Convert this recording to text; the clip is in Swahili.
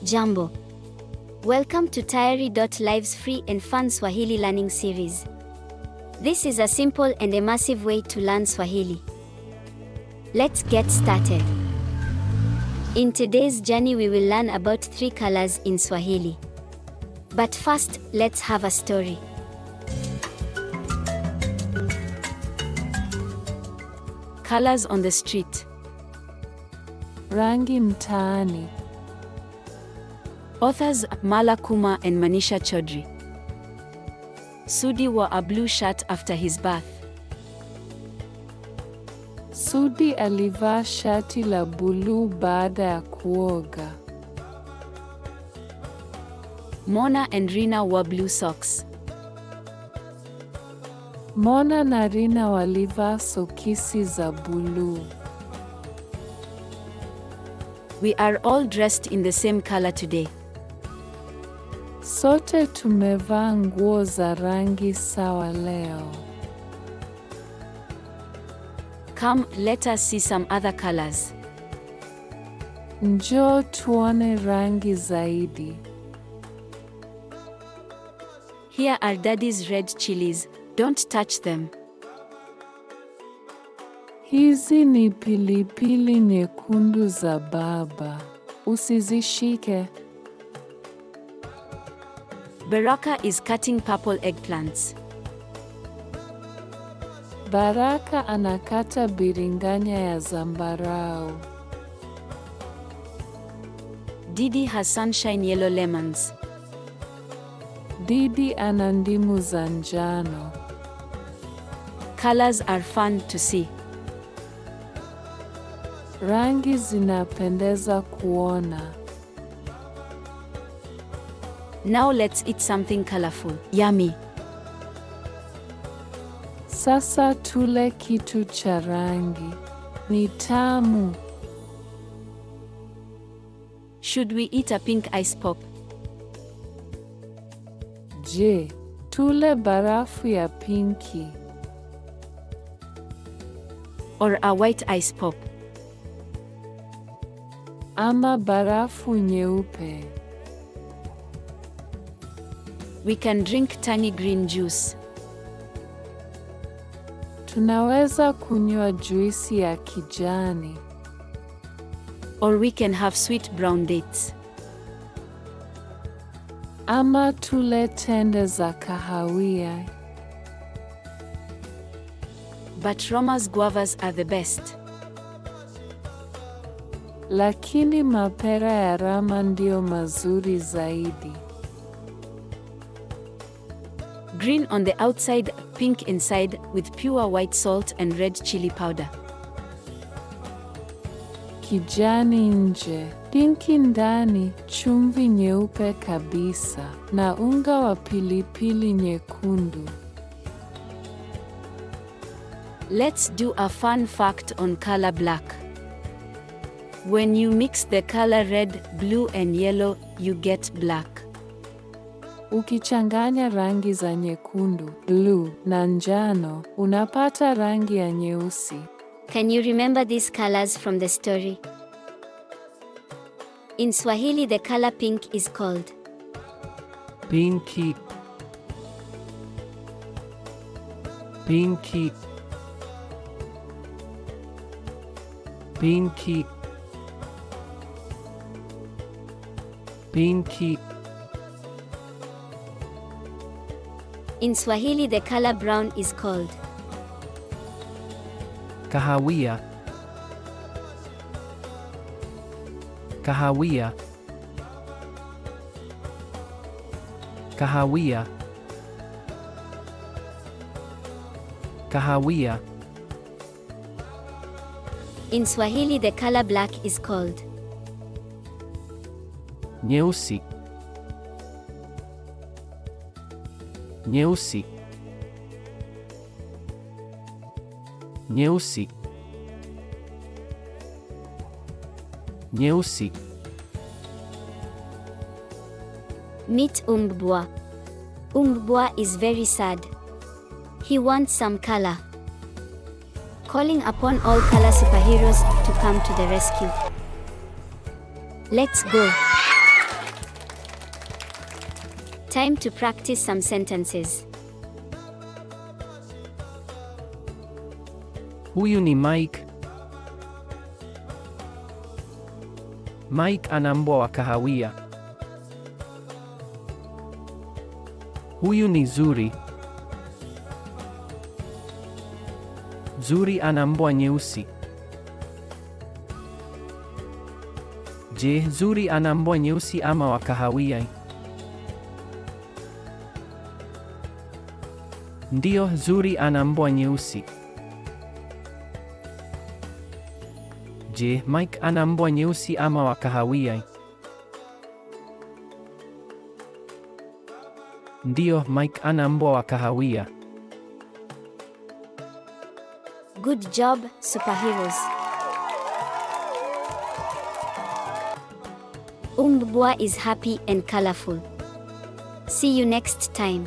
Jambo. Welcome to Tayari.live's free and fun Swahili learning series. This is a simple and immersive way to learn Swahili. Let's get started. In today's journey we will learn about 3 colors in Swahili. But first, let's have a story. Colors on the street. Rangi mtaani. Authors Mala Kuma and Manisha Chaudhry. Sudi wore a blue shirt after his bath. Sudi alivaa shati la buluu baada ya kuoga. Mona and Rina wore blue socks. Mona na Rina walivaa sokisi za buluu. We are all dressed in the same color today. Sote tumevaa nguo za rangi sawa leo. Come, let us see some other colors. Njoo tuone rangi zaidi. Here are Daddy's red chilies. Don't touch them. Hizi ni pilipili nyekundu za baba. Usizishike. Baraka is cutting purple eggplants. Baraka anakata biringanya ya zambarau. Didi has sunshine yellow lemons. Didi ana ndimu za njano. Colors are fun to see. Rangi zinapendeza kuona. Now let's eat something colorful. Yummy. Sasa tule kitu cha rangi. Ni tamu. Should we eat a pink ice pop? Je, tule barafu ya pinki. Or a white ice pop? Ama barafu nyeupe. We can drink tangy green juice. Tunaweza kunywa juisi ya kijani. Or we can have sweet brown dates. Ama tule tende za kahawia. But Roma's guavas are the best. Lakini mapera ya Rama ndio mazuri zaidi. Green on the outside, pink inside, with pure white salt and red chili powder. Kijani nje, pinki ndani, chumvi nyeupe kabisa, na unga wa pilipili nyekundu. Let's do a fun fact on color black. When you mix the color red, blue and yellow, you get black. Ukichanganya rangi za nyekundu, blue na njano, unapata rangi ya nyeusi. Can you remember these colors from the story? In Swahili, the color pink is called pinky. Pinky. Pinky. Pinky. In Swahili, the color brown is called Kahawia. Kahawia. Kahawia. Kahawia. In Swahili, the color black is called Nyeusi. Nyeusi. Nyeusi. Nyeusi. Meet Umbwa. Umbwa is very sad. He wants some color. calling upon all color superheroes to come to the rescue. Let's go! Time to practice some sentences. Huyu ni Mike. Mike ana mbwa wa kahawia. Huyu ni Zuri. Zuri ana mbwa nyeusi. Je, Zuri ana mbwa nyeusi ama wa kahawia? Ndiyo, Zuri ana mbwa nyeusi. Je, Mike ana mbwa nyeusi ama wa kahawia? Ndiyo, Mike ana mbwa wa kahawia. Good job, superheroes. Mbwa is happy and colorful. See you next time.